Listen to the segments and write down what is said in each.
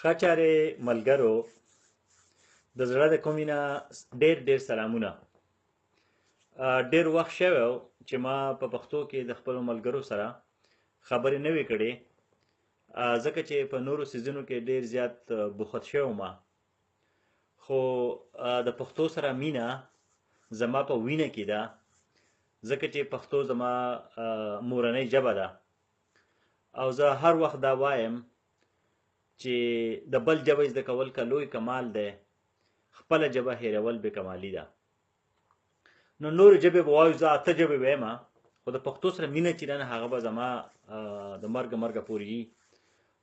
ښه چارې ملګرو، د زړه د کومې نه ډېر ډېر سلامونه. ډېر وخت شوی و چې ما په پښتو کې د خپلو ملګرو سره خبرې نه وې کړې، ځکه چې په نورو څیزونو کې ډېر زیات بوخت شوی وم. خو د پښتو سره مینه زما په وینه کې ده، ځکه چې پښتو زما مورنۍ ژبه ده. او زه هر وخت دا وایم چې د بل ژبه زده کول که لوی کمال دی، خپله ژبه هېرول بې کمالي ده. نو نورې ژبې به وایو، زه 8 ژبې ویمه، خو د پښتو سره مینه چې ده، هغه به زما د مرګه پورې وي.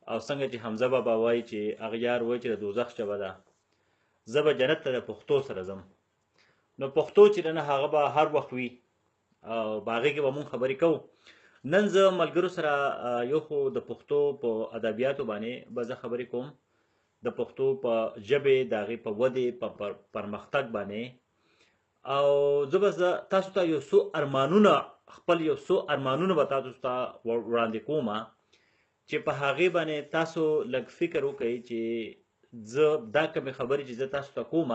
او څنګه چې حمزه بابا وایي چې اغیار وایي چې د دوزخ ژبه ده، زه به جنت ته د پښتو سره ځم. نو پښتو چې ده هغه به هر وخت وي، او په هغې کې به مونږ خبرې کوو. نن زه ملګرو سره یو خو د پښتو په ادبیاتو باندې به زه خبرې کوم، د پښتو په ژبې د هغې په ودې په پرمختګ باندې. او زه به تاسو ته یو څو ارمانونه، خپل یو څو ارمانونه به تاسو ته وړاندې کوم، چې په هغې باندې تاسو لږ فکر وکړئ چې زه دا کومې خبرې چې زه تاسو ته کوم،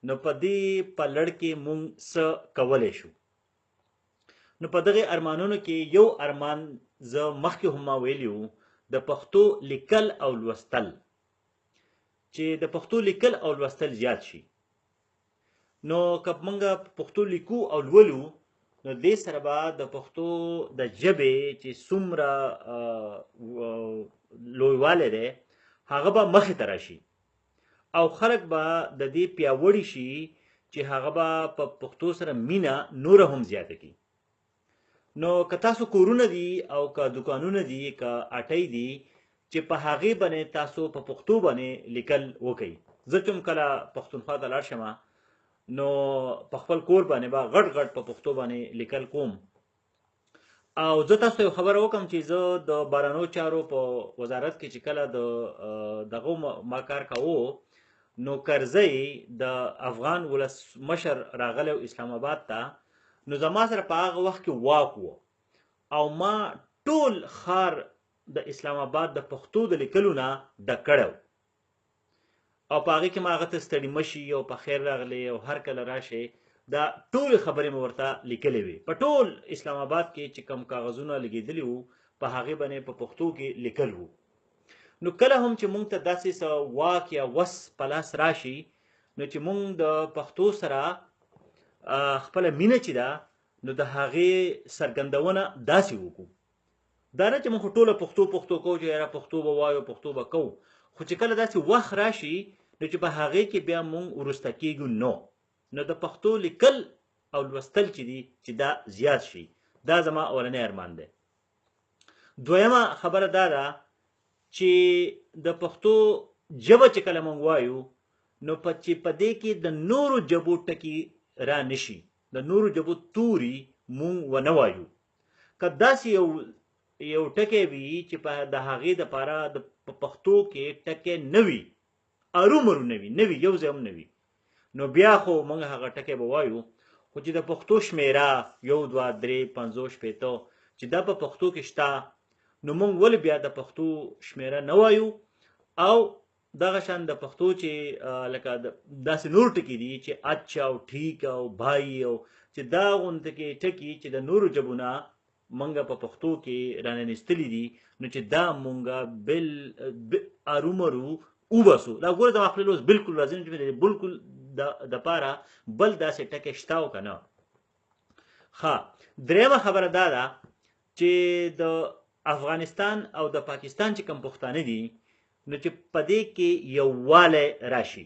نو په دې په لړ کې مونږ څه کولی شو. نو په دغه ارمانونو کې یو ارمان زه مخکې هم ما ویلی و، د پښتو لیکل او لوستل، چې د پښتو لیکل او لوستل زیات شي. نو که موږ پښتو لیکو او لولو، نو دې سره به د پښتو د ژبې چې څومره لویوالی دی هغه به مخې ته راشي، او خلک به د دې پیاوړي شي چې هغه به په پښتو سره مینه نوره هم زیاته کړي. نو که تاسو کورونه دي او که دکانونه دي که اټۍ دي چې په هغې باندې تاسو په پښتو باندې لیکل وکئ. زه چې کله پښتونخوا ته لاړ شم، نو په خپل کور باندې به غټ په پښتو باندې لیکل کوم. او زه تاسو ته یو خبره وکړم چې زه د بهرنیو چارو په وزارت کې چې کله دغه ما کار کوو، نو کرزی د افغان ولسمشر راغلی اسلام آباد ته، نو زما سره په هغه وخت کې واک و، او ما ټول ښار د اسلام آباد د پښتو د لیکلو نه ډک کړی، او په هغې کې ما هغه ته ستړي مشي او په خیر راغلی او هر کله راشئ، دا ټولې خبرې مې ورته لیکلې وې. په ټول اسلام آباد کې چې کوم کاغذونه لګېدلي وو، په هغې باندې په پښتو کې لیکل وو. نو کله هم چې مونږ ته داسې څه واک یا وس په لاس راشي، نو چې مونږ د پښتو سره خپله مینه چې ده، نو د هغې څرګندونه داسې وکړو. دا نه چې مونږ خو ټوله پښتو کوو چې یاره پښتو به وایو پښتو به کوو، خو چې کله داسې وخت راشي نو چې په هغې کې بیا مونږ وروسته کېږو. نو د پښتو لیکل او لوستل چې دي چې دا زیات شي، دا زما اولنی ارمان دی. دویمه خبره دا ده چې د پښتو ژبه چې کله مونږ وایو، نو چې په دې کې د نورو ژبو ټکي را نشي، د نورو ژبو توري مونږ ونه وایو. که داسې یو ټکی وي چې د هغې دپاره په پښتو کې ټکی نه وي، ارومرو نه وي، یو ځای هم نه وي، نو بیا خو موږ هغه ټکی به وایو. خو چې د پښتو شمېره 1 2 3 50 60 چې دا په پښتو کې شته، نو موږ ولې بیا د پښتو شمېره نه وایو؟ او دغه شان د پښتو چې لکه داسې نور ټکي دي چې اچ او ټیک او بھائی، او چې دا غوندې ټکي چې د نورو ژبو نه موږ په پښتو کې راننیستلي دي، نو چې دا موږ ارومرو وباسو. دا ګوره زما خپل اوس بلکل لازم چې بلکل دپاره بل داسې ټکی شته او که نه. ښه، درېیمه خبره دا ده چې د افغانستان او د پاکستان چې کوم پښتانه دي، نو چې په دې کې یووالی راشي.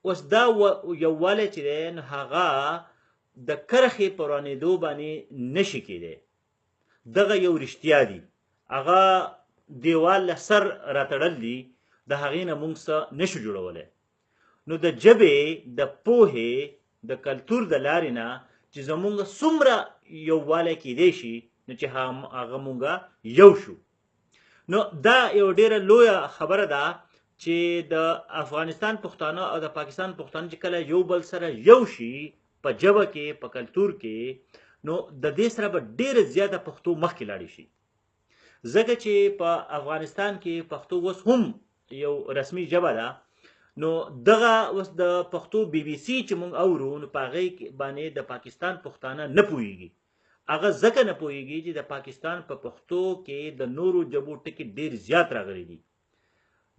اوس دا یووالی چې دی، نو هغه د کرښې په ورانېدو باندې نشي کېدی. دغه یو رښتیا دي، هغه دیوال له سر راتړل دي، د هغې نه موږ څه نشو جوړولی. نو د ژبې، د پوهې، د کلتور د لارې نه چې زموږ څومره یووالی کېدی شي، نو چې هغه موږ یو شو. نو دا یو ډېره لویه خبره ده چې د افغانستان پښتانه او د پاکستان پښتانه چې کله یو بل سره یو شي په ژبه کې، په کلتور کې، نو د دې سره به ډېره زیاته پښتو مخکې لاړې شي. ځکه چې په افغانستان کې پښتو اوس هم یو رسمي ژبه ده. نو دغه اوس د پښتو بي بي سي چې مونږ اورو نو په هغې باندې د پاکستان پښتانه نه پوهېږي. هغه ځکه نه پوهېږي چې د پاکستان په پښتو کې د نورو ژبو ټکي ډېر زیات راغلي دي.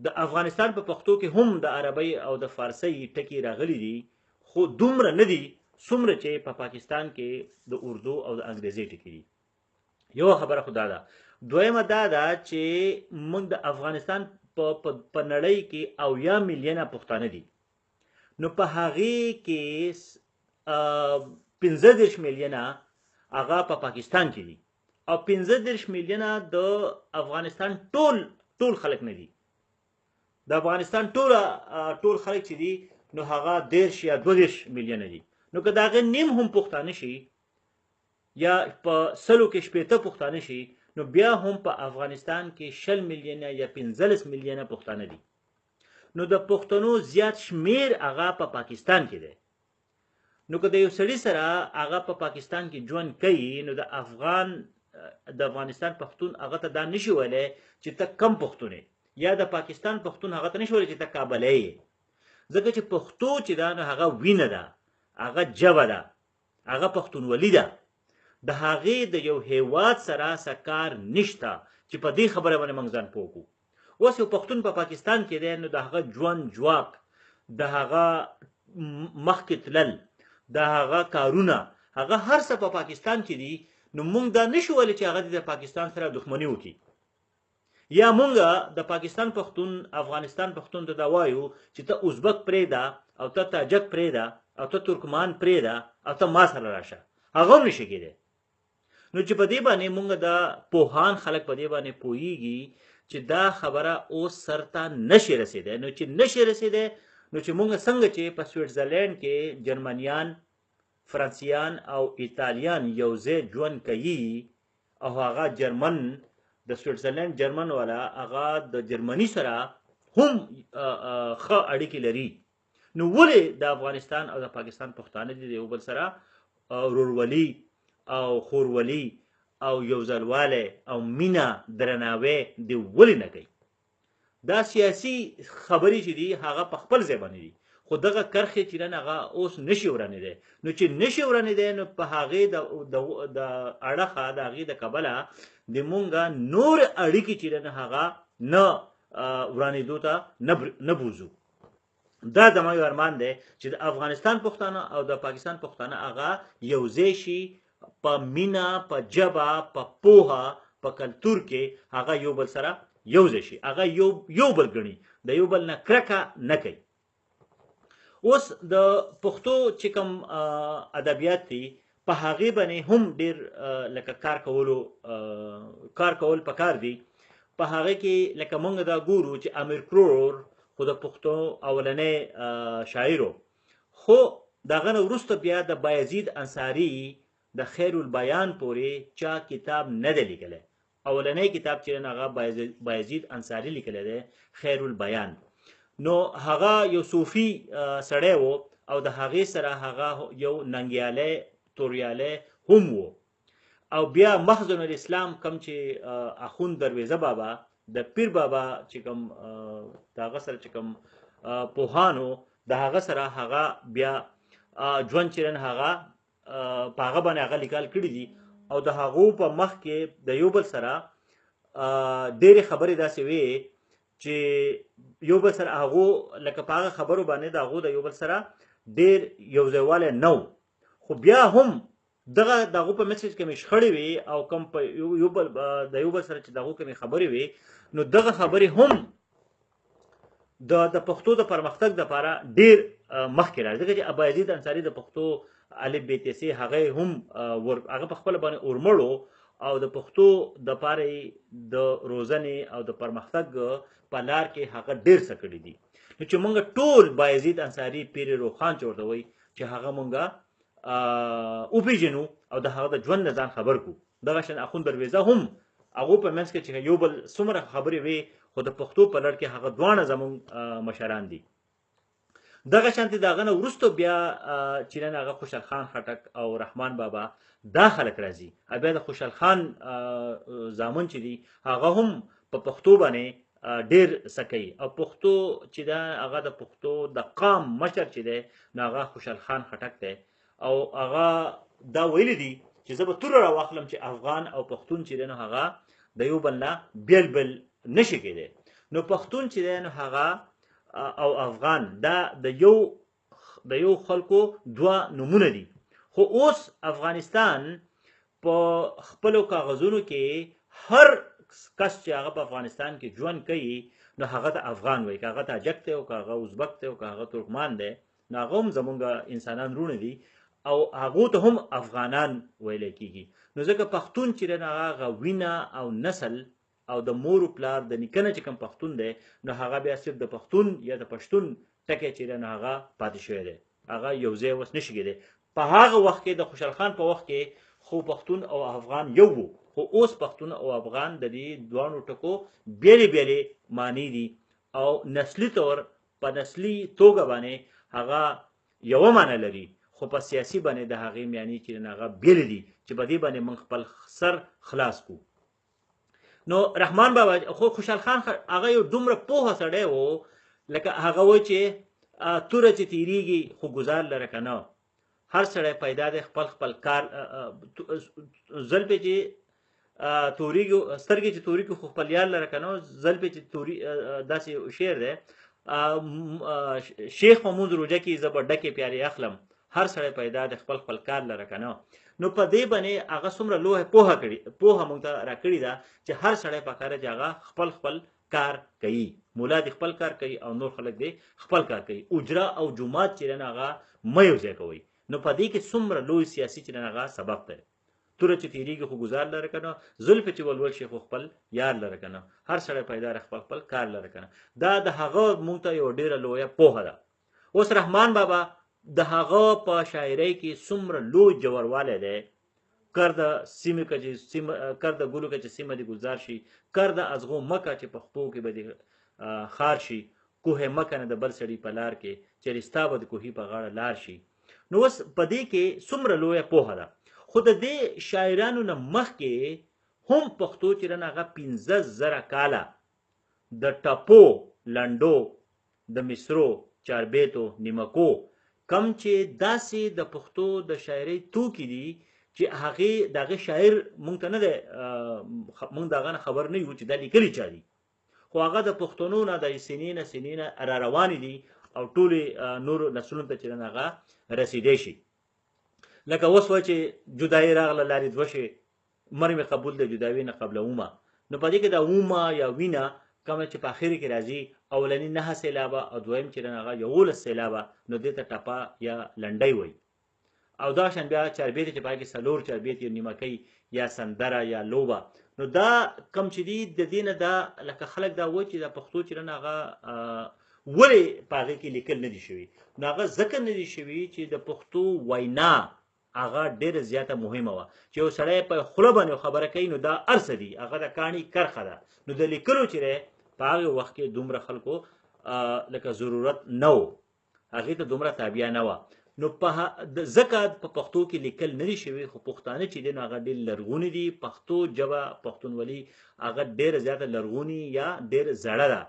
د افغانستان په پښتو کې هم د عربۍ او د فارسۍ ټکي راغلي دي، خو دومره نه دي څومره چې په پاکستان کې د اردو او د انګریزي ټکي دي. یو خبره خو دا ده. دویمه دا ده چې موږ د افغانستان په نړۍ کې 80 میلیونه پښتانه دي، نو په هغې کې 15 میلیونه هغه په پاکستان کې دي، او 15 میلیونه د افغانستان ټول خلک نه دي. د افغانستان ټول خلک چې دي نو هغه 13 یا 12 میلیونه دي. نو که د هغې نیم هم پښتانه شي یا په 100 کې 80 پښتانه شي، نو بیا هم په افغانستان کې 20 میلیونه یا 15 میلیونه پښتانه دي. نو د پښتنو زیات شمیر هغه په پاکستان کې دی. نو که د یو سړي سره هغه په پاکستان کې ژوند کوي، نو د افغانستان پښتون هغه ته دا نشي ویلی چې ته کم پښتون یې، یا د پاکستان پښتون هغه ته نشي ویلی چې ته کابلی یې. ځکه چې پښتو چې ده نو هغه وینه ده، هغه ژبه ده، هغه پښتونولي ده. د هغې د یو هیواد سره کار نشته چې په دې خبره باندې موږ ځان پوه کړو. اوس یو پښتون په پاکستان کې دی، نو د هغه ژوند جواک، د هغه مخکې تلل، د هغه کارونه، هغه هر څه په پاکستان کې دي. نو موږ دا نشو ویلی چې هغه د پاکستان سره دښمني وکړي، یا موږ د پاکستان پښتون افغانستان پښتون ته دا وایو چې ته ازبک پرېږده، او ته تاجک پرېږده، او ته ترکمان پرېږده، او ته ما سره راشه. هغه هم نشي کېدی. نو چې په دې باندې موږ د پوهان خلک په دې باندې پوهیږي چې دا خبره اوس سر ته نشي رسېدی. نو چې نشي رسېدی، نو چې موږ څنګه چې په سویټزرلینډ کې جرمنیان، فرانسیان او ایټالیان یو ځای ژوند کوي، او هغه جرمن د سویټزرلینډ جرمن والا هغه د جرمني سره هم ښه اړیکې لري، نو ولې د افغانستان او د پاکستان پښتانه دي د یو بل سره ورورولي او خورولي او یو ځلوالی او مینه درناوی دی ولې نه کوي؟ دا سیاسي خبرې چې دي هغه په خپل ځای باندې دي، خو دغه کرښې چې نن هغه اوس نشي ورانېدی. نو چې نشي ورانېدی، نو په هغې د اړخه د هغې د کبله د مونږه نور اړیکې چې نن هغه نه ورانېدو ته نه بوځو. دا زما یو ارمان دی چې د افغانستان پښتانه او د پاکستان پښتانه هغه یو ځای شي، په مینه، په ژبه، په پوهه، په کلتور کې هغه یو بل سره یو ځای شي، هغه یو بل ګڼي، د یو بل نه کرکه نه کوي. اوس د پښتو چې کوم ادبیات دي په هغې باندې هم ډېر لکه کار کول پکار دي. په هغې کې لکه موږ دا ګورو چې امیر کروړ خو د پښتو اولنی شاعر و، خو د هغه نه وروسته بیا د بایزید انصاري د خیر البیان پورې چا کتاب نه دی لیکلی. اولنی کتاب چې هغه بایزید انصاري لیکلی دی، خیر البیان. نو هغه یو صوفي سړی و، او د هغې سره هغه یو ننګیالی توریالی هم و. او بیا مخزن الاسلام کم چې اخوند درویزه بابا د پیر بابا چې کوم د هغه سره چې کوم پوهانو د هغه سره هغه بیا ژوند چې نن هغه په هغه باندې هغه لیکل کړي دي، او د هغو په مخ کې د یو بل سره ډېرې خبرې داسې وې چې یو بل سره هغو لکه په هغه خبرو باندې د هغو د یو بل سره ډېر یو ځایوالی نه و. خو بیا هم د هغو په منځ کې کومې شخړې وې او کوم په د یو بل سره چې د هغو کومې خبرې وې، نو دغه خبرې هم د پښتو د پرمختګ دپاره ډېر مخکې راځي. ځکه چې بایزید انصاري د پښتو الف ب ت س هغه هم هغه په خپله باندې اورمړو، او د پښتو دپاره د روزنې او د پرمختګ په لار کې هغه ډېر څه کړي دي. نو چې موږ ټول بایزید انصاري پیر روښان چې ورته وایي چې هغه موږ وپېژنو او د هغه د ژوند نه ځان خبر کړو. دغه شان اخوند درویزه هم هغو په منځ کې چې یو بل څومره خبرې وې، خو د پښتو په لړ کې هغه دواړه زموږ مشران دي. دغه شانتې د هغه نه وروسته بیا چې نن هغه خوشحال خان خټک او رحمان بابا دا خلک راځي، بیا د خوشحال خان زامن چې دي هغه هم په پښتو باندې ډیر سکی او پښتو چې دا هغه د پښتو د قام مشر چې دی نو هغه خوشحال خان خټک دی او هغه دا ویلی دی چې زه به توره راواخلم چې افغان او پښتون چې دی نو هغه د یو بل نه بیل بل نشي کېدی نو پښتون چې دی نو هغه او افغان دا د یو خلکو دوه نمونه دي خو اوس افغانستان په خپلو کاغذونو کې هر کس چې هغه په افغانستان کې ژوند کوي نو هغه ته افغان وایي که هغه تاجک دی او که هغه ازبک دی او که هغه ترکمان دی نو هغه هم زمونږ انسانان رونه دي او هغو ته هم افغانان ویلی کېږي نو ځکه پښتون چې دی نو هغه وینه او نسل او د مور و پلار د نیکه نه چې کوم پښتون دی نو هغه بیا صرف د پښتون یا د پښتون ټکی چې دی نو هغه پاتې شوی دی هغه یو ځای اوس نشي کېدی په هغه وخت کې د خوشحال خان په وخت کې خو پښتون او افغان یو وو خو اوس پښتون او افغان د دې دوانو ټکو بیلې بیلې معنی دي او نسلی طور په نسلی توګه باندې هغه یوه معنی لري خو په سیاسي باندې د هغې معنی چې هغه بیلې دي چې په دې باندې موږ خپل سر خلاص کو نو رحمان بابا خو خوشحال خان هغه یو دومره پوهه سړی و لکه هغه وایي چې توره چې تیریږي خو ګزار لره که نه هر سړی پیدا دی خپل خپل کار زلفې چې توریږي سترګې چې توریږي خو خپل یار لره که نه زلفې چې توري داسې شعر دی شیخ محمود روجه کې زه به ډکې پیارې اخلم هر سړی پیدا دی خپل خپل کار لره که نه نو په دې باندې هغه څومره لویه پوهه موږ ته راکړې ده چې هر سړی پکاره چې هغه خپل خپل کار کوي مولا دې خپل کار کوي او نور خلک دې خپل کار کوي اجرا او جماعت چې هغه مه یوځای کوئ نو په دې کې څومره لوی سیاسي چې هغه سبب دی توره چې تیریږي خو ګزار لره که نه زلفې چې ولول شي خو خپل یار لره که نه هر سړی پیدا خپل خپل کار لره که نه دا د هغه موږ ته یو ډېره لویه پوهه ده اوس رحمان بابا د هغه په شاعرۍ کې څومره لوی جوړوالی دی کر د سیمې که چې کر د ګلو که چې سیمه دې ګلزار شي کر د ازغو مکه چې پښتو کې به دې خار شي کوه مکه نه د بل سړي په لار کې چې رستا به د کوهي په غاړه لار شي نو اوس په دې کې څومره لویه پوهه ده خو د دې شاعرانو نه مخکې هم پښتو چې هغه 15,000 کاله د ټپو لنډو د مصرو چاربیتو نیمکو کم چې داسې د پښتو د شاعرۍ توکي دي چې هغې د هغې شاعر مونږ ته نه دی مونږ د هغه نه خبر نه یو چې دا لیکلي چا دي خو هغه د پښتنو نه د سینې نه را روانې دي او ټولې نورو نسلونو ته چې هغه رسیدی شي لکه اوس وایي چې جدایي راغله لارې دوه شي مر مې قبول د جداوي نه قبله اومه نو په دې کې د اومه یا وینه کومه چې په اخر کې راځي اولنی 9 سیلابه او دویم چې هغه 11 سیلابه نو دې ته ټپه یا لنډۍ وایي او دا شان بیا چاربیت چې پای کې سلور چاربیت یا نیمکۍ یا سندره یا لوبه نو دا کم چې دی د دې نه دا لکه خلک دا وایي چې د پښتو چې هغه ولې په هغې کې لیکل نه دي شوي نو هغه ځکه نه دي شوي چې د پښتو وینا هغه ډېره زیاته مهمه وه چې یو سړی په خوله باندې خبره کوي نو دا ارڅه دي هغه د کاڼي کرښه ده نو د لیکلو چې دی په هغې وخت کې دومره خلکو لکه ضرورت نه و هغې ته دومره تابعه نه وه نو ځکه په پښتو کې لیکل نه دي شوي خو پښتانه چې دی نو هغه ډېر لرغوني دي پښتو ژبه پښتونولي هغه ډېره زیاته لرغوني یا ډېر زړه ده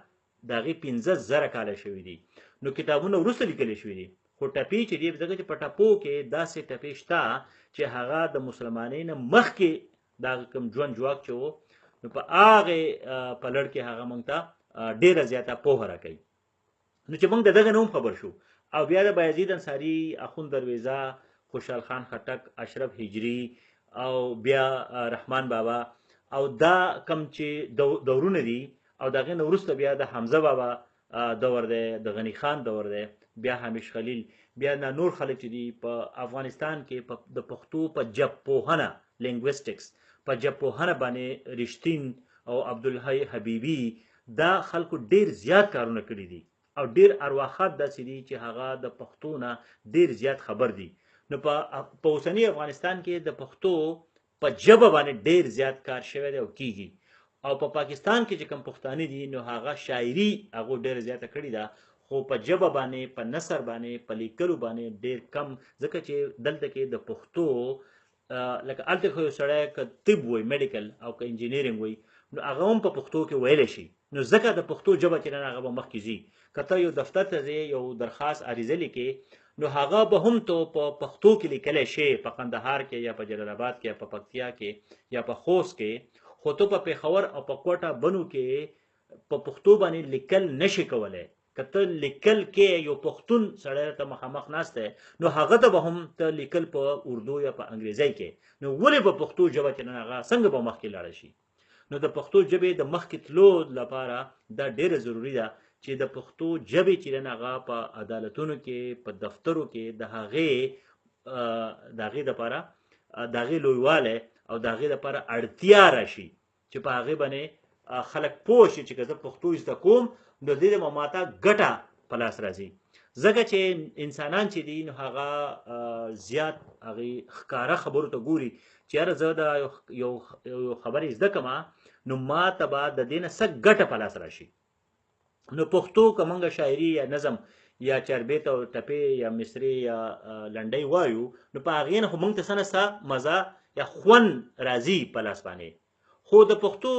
د هغې 15,000 کاله شوي دي نو کتابونه وروسته لیکلی شوي دي خو ټپې چې دی ځکه چې په ټپو کې داسې ټپې شته چې هغه د مسلمانۍ نه مخکې د هغه کوم ژوند جواک چې و نو په هغې په لړ کې هغه موږ ته ډېره زیاته پوهه راکوي نو چې موږ د دغه نه هم خبر شو او بیا د بایزید انصاري اخوند درویزه خوشحال خان خټک اشرف هجري او بیا رحمان بابا او دا کم چې دورونه دي او د هغې نه وروسته بیا د حمزه بابا دور دی د غني خان دور دی بیا حمیش خلیل بیا نور خلک چې دي په افغانستان کې د پښتو په ژبپوهنه لینګویسټکس په ژبپوهنه باندې رښتین او عبدالحی حبیبي دا خلکو ډېر زیات کارونه کړي دي او ډېر ارواښات داسې دي چې هغه د پښتو نه ډېر زیات خبر دي نو په اوسني افغانستان کې د پښتو په ژبه باندې ډېر زیات کار شوی دی او کیږي او په پاکستان کې چې کوم پښتانه دي نو هغه شاعري هغه ډېر زیاته کړې ده خو په ژبه باندې په نثر باندې په لیکلو باندې ډېر کم ځکه چې دلته کې د پښتو لکه هلته خو یو سړی که طب وایي میډیکل او که انجینیرینګ وایي نو هغه هم په پښتو کې ویلی شي. نو ځکه د پښتو ژبه چې هغه به مخکې ځي. که ته یو دفتر ته ځې یو درخواست عریضه لیکې نو هغه به هم ته په پښتو کې لیکلی شي، په قندهار کې یا په جلال آباد کې یا په پکتیا کې یا په خوست کې. خو ته په پېښور او په کوټه بنو کې په پښتو باندې لیکل نشي کولی. که ته لیکل کې یو پښتون سړی ته مخامخ ناست دی نو هغه ته به هم ته لیکل په اردو یا په انګریزي کې. نو ولې به پښتو ژبه چې هغه څنګه به مخکې لاړه شي؟ نو د پښتو ژبې د مخکې تلو لپاره دا ډیره ضروری ده چې د پښتو ژبې چې هغه په عدالتونو کې په دفترو کې د هغې لپاره د هغې لویوالی او د هغې لپاره اړتیا راشي چې په هغې باندې خلک پوه شي چې که زه پښتو زده کوم نو دې ما ماته ګټه په لاس راځي. ځکه چې انسانان چې دي نو هغه زیات هغې ښکاره خبرو ته ګوري چې یاره زه د یو خبرې زده کړم نو ما ته به د دې نه څه ګټه په لاس راشي. نو پښتو که موږ شاعري یا نظم یا چاربیت او ټپې یا مصري یا لنډۍ وایو نو په هغې نه خو موږ ته څه نه څه مزه یا خوند راځي په لاس باندې. خو د پښتو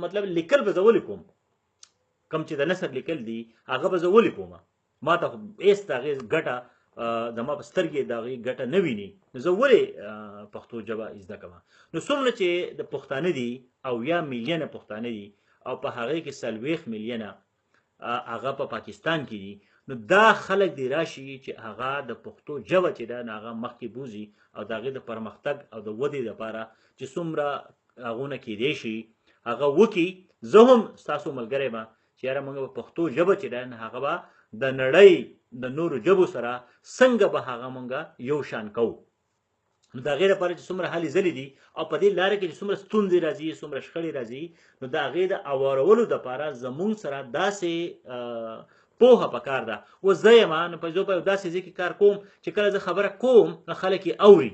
مطلب لیکل به زه ولیکم، کم چې د نثر لیکل دي هغه به زه ولیکم، ما ته خو هېڅ د هغې ګټه زما په سترګې د هغې ګټه نه ویني. نو زه ولې پښتو ژبه زده کړم؟ نو څومره چې د پښتانه دي 80 میلیونه پښتانه دي او په هغې کې 40 میلیونه هغه په پاکستان کې دي، نو دا خلک دی راشي چې هغه د پښتو ژبه چې ده هغه مخکې بوځي او د هغې د پرمختګ او د ودې لپاره چې څومره هغونه کیدی شي هغه وکړي. زه هم ستاسو ملګری یم چې یاره موږ په پښتو ژبه چې ده هغه به د نړۍ د نورو ژبو سره څنګه به هغه موږ یو شان کوو. نو د هغې لپاره چې څومره هلې ځلې دي او په دې لاره کې چې څومره ستونزې راځي څومره شخړې راځي نو د هغې د اوارولو دپاره زموږ سره داسې پوهه پکار ده. اوس زه یم نو په زه په یو داسې ځای کې کار کوم چې کله زه خبره کوم نو خلک یې اوري.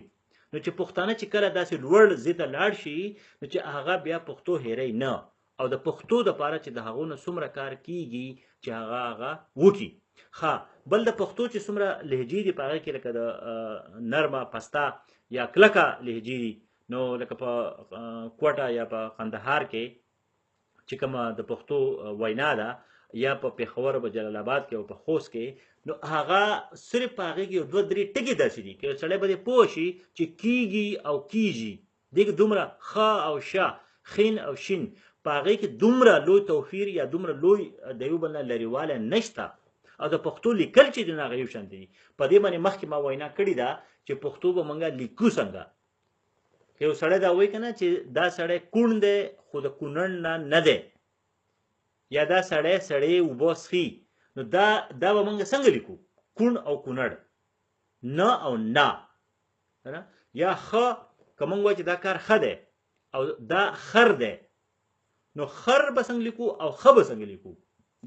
نو چې پښتانه چې کله داسې لوړ ځای ته لاړ شي نو چې هغه بیا پښتو هېروي نه او د پښتو دپاره چې د هغو نه څومره کار کیږي چې هغه وکړي. ښه بل د پښتو چې څومره لهجې دي په هغې کې لکه د نرمه پسته یا کلکه لهجې دي. نو لکه په کوټه یا په قندهار کې چې کومه د پښتو وینا ده یا په پېښور په جلال آباد کې او په خوست کې نو هغه صرف په هغې کې یو 2-3 ټکي داسې دي که سړی به دې پوه شي چې کیږي او کیږي دې کې دومره ښ او شه خین او شین په هغې کې دومره لوی توفیر یا دومره لوی د یو بل نه لرېوالی نشته. او د پښتو لیکل چې دي هغه یو شان دي. په دې باندې مخکې ما وینا کړې ده چې پښتو به موږ لیکو څنګه. که یو سړی دا وایي که نه چې دا سړی کوڼ دی خو د کونړ نه دی یا دا سړی اوبه څښي نو دا به موږ څنګه لیکو؟ کوڼ او کونړ نه او نه یا ښه که موږ وایو چې دا کار ښه دی او دا خر دی نو خر به څنګه لیکو او ښه به څنګه لیکو؟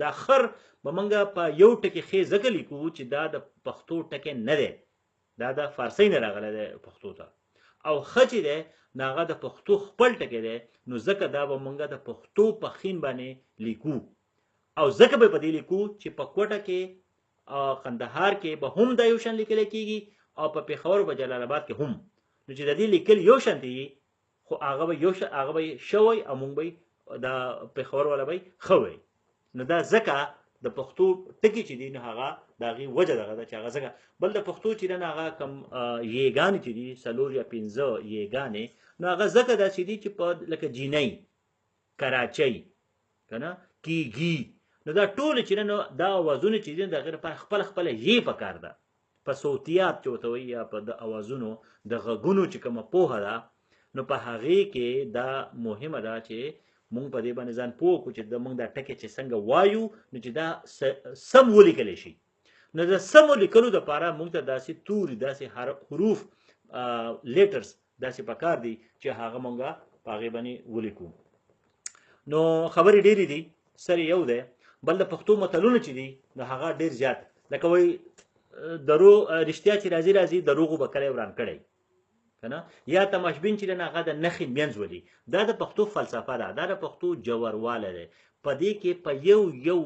دا خر به موږ په یو ټکي ښې ځکه لیکو چې دا د پښتو ټکی نه دی، دا د فارسۍ نه راغلی دی پښتو ته. او ښه چې دی نو هغه د پښتو خپل ټکی دی نو ځکه دا به موږ د پښتو په خین باندې لیکو او ځکه به په دې لیکو چې په کوټه کې قندهار کې به هم دا یو شان لیکلی کېږي او په پېښور او په جلال آباد کې هم. نو چې د دې لیکل یو شان دي خو هغه به ښه وی او موږ به د پېښور والا به ښه وی. نو دا ځکه د پښتو ټکي چې دي نو هغه د هغې وجه دغه ده چې هغه ځکه بل د پښتو چې ده نو هغه کم یېګانې چې دي 4 یا 5 یېګانې نو هغه ځکه داسې دي چې په لکه جینۍ کراچۍ که نه کیږي نو دا ټولې چې نو دا اوازونه چې دي د هغې لپاره خپله یې پکار ده. په صوتیات چې ورته وایي یا په د اوازونو د غږونو چې کومه پوهه ده نو په هغې کې دا مهمه ده چې مونږ په دې باندې ځان پوه کړو چې د مونږ دا ټکي چې څنګه وایو نو چې دا سم ولیکلی شي. نو د سمو لیکلو دپاره مونږ ته داسې توري داسې حروف لیټرز داسې پکار دي چې هغه مونږ په هغې باندې ولیکو. نو خبرې ډېرې دي سر یو دی. بل د پښتو متلونه چې دي نو هغه ډېر زیات لکه وایي رښتیا چې راځي دروغو به کلی وران کړی که نه یا تماشبین چې هغه د نښې منځ ولي. دا د پښتو فلسفه ده، دا د پښتو جوړوالی دی. په دې کې په یو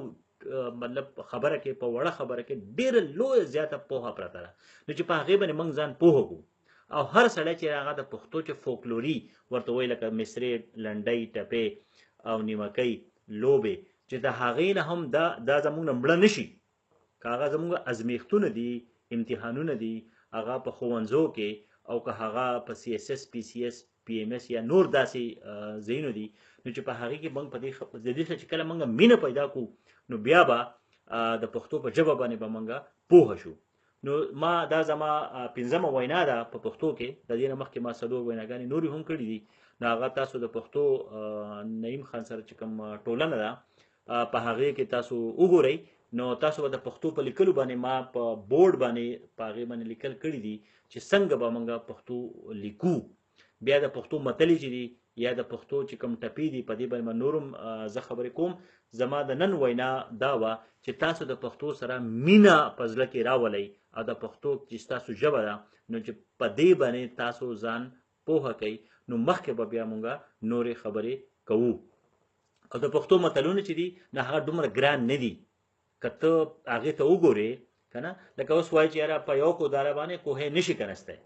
مطلب خبره کې په وړه خبره کې ډېره لویه زیاته پوهه پرته ده نو چې په هغې باندې موږ ځان پوهه کړو. او هر سړی چې هغه د پښتو چې فولکلوري ورته وایي لکه مصري لنډۍ ټپې او نیمکۍ لوبې چې د هغې نه هم دا زموږ نه مړه نشي که هغه زموږ ازمیښتونه دي امتحانونه دي هغه په ښوونځو کې او که هغه په سی اس اس پی سی اس پی ایم اس یا نور داسې ځایونه دي نو چې په هغې کې موږ په دې چې کله موږ مینه پیدا کړو نو بیا به د پښتو په ژبه باندې به موږ پوه شو نو ما دا زما پنځمه وینا ده په پښتو کې د دې نه مخکې ما څلور ویناګانې نورې هم کړي دي نو هغه تاسو د پښتو نعیم خان سره چې کوم ټولنه ده په هغې کې تاسو وګورئ نو تاسو به د پښتو په لیکلو باندې ما په بورډ باندې په هغې باندې لیکل کړي دي چې څنګه به موږ پښتو لیکو بیا د پښتو متلې چې دي یا د پښتو چې کوم ټپې دي په دې باندې نورم زه خبرې کوم زما د نن وینا دا وه چې تاسو د پښتو سره مینه په زړه کې راولئ او د پښتو چې ستاسو ژبه ده نو چې په دې باندې تاسو ځان پوهه کوئ نو مخکې به بیا موږ نورې خبرې کوو او د پښتو متلونه چې دي نه هغه دومره ګران نه دي که ته هغې ته وګورې که نه لکه اوس وایي چې یاره په یو کوداله باندې کوهی نشي کنستی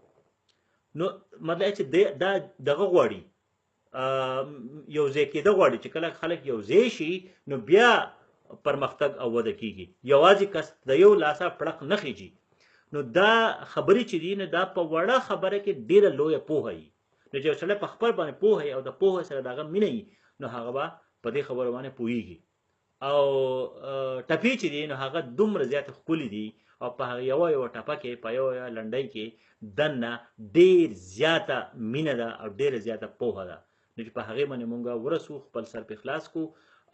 نو مطلب چې دا دغه غواړي یو ځای کېده غواړي چې کله خلک یو ځای شي نو بیا پرمختګ او وده کېږي یوازې کس د یو لاسه پړق نه خېږي نو دا خبرې چې دي نو دا په وړه خبره کې ډېره لویه پوهه وي نو چې یو سړی په خپل باندې پوهه او د پوهې سره د هغه مینه وي نو هغه به په دې خبرو باندې پوهېږي او ټپې چې دي نو هغه دومره زیاته ښکلي دي او په یوه ټپه کې په یوه لنډۍ کې دننه ډېر زیاته مینه ده او ډېره زیاته پوهه ده نو چې په هغې باندې مونږ ورسو خپل سر پې خلاص کړو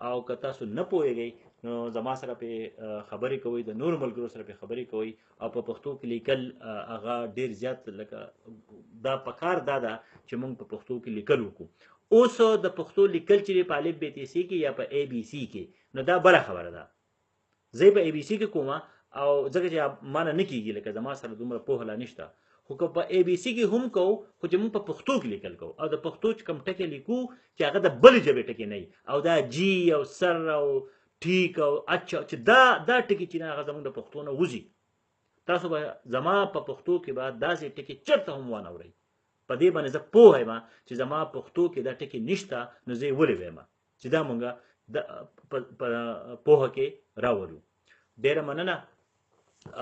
او که تاسو نه پوهېږئ نو زما سره پې خبرې کوئ د نورو ملګرو سره پې خبرې کوئ او په پښتو کې لیکل هغه ډېر زیات لکه دا پکار دا ده چې مونږ په پښتو کې لیکل وکړو اوس د پښتو لیکل چې په الف ب ت س کې یا په ای بي سی کې نو دا بله خبره ده زه په ای بي سی کې کوم او ځکه چې مانه نه کېږي لکه زما سره دومره پوهه لا نشته خو که په ای بي سی کې هم کوو خو چې موږ په پښتو کې لیکل کوو او د پښتو چې کوم ټکي لیکو چې هغه د بلې ژبې ټکي نه وي او دا جي او سر او ټیک او اچ چې دا ټکي چې هغه زموږ د پښتو نه وځي تاسو به زما په پښتو کې به داسې ټکي چېرته هم وانه اورئ په دې باندې زه پوه یم چې زما پښتو کې دا ټکي نشته نو زه یې ولې وایم چې دا موږ په پوهه کې راولو ډېره مننه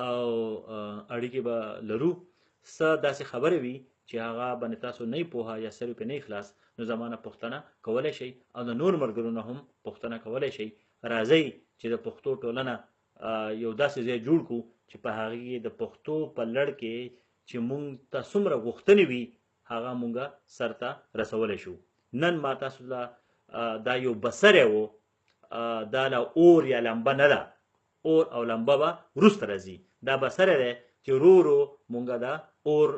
او اړیکې به لرو څه داسې خبرې وي چې هغه باندې تاسو نه پوهه یا سر پې نه خلاص نو زما نه پوښتنه کولی شئ او د نور ملګرو نه هم پوښتنه کولی شئ راځئ چې د پښتو ټولنه یو داسې ځای جوړ کړو چې په هغې کې د پښتو په لړ کې چې مونږ ته څومره غوښتنې وي هغه مونږ سرته رسولی شو نن ما تاسو ته دا یو بسری و دا له اور یا لمبه نه ده اور او لمبه به وروسته راځي دا بسری دی چې ورو ورو مونږ دا اور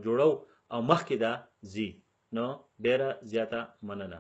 جوړو او مخکې دا ځي نو ډېره زیاته مننه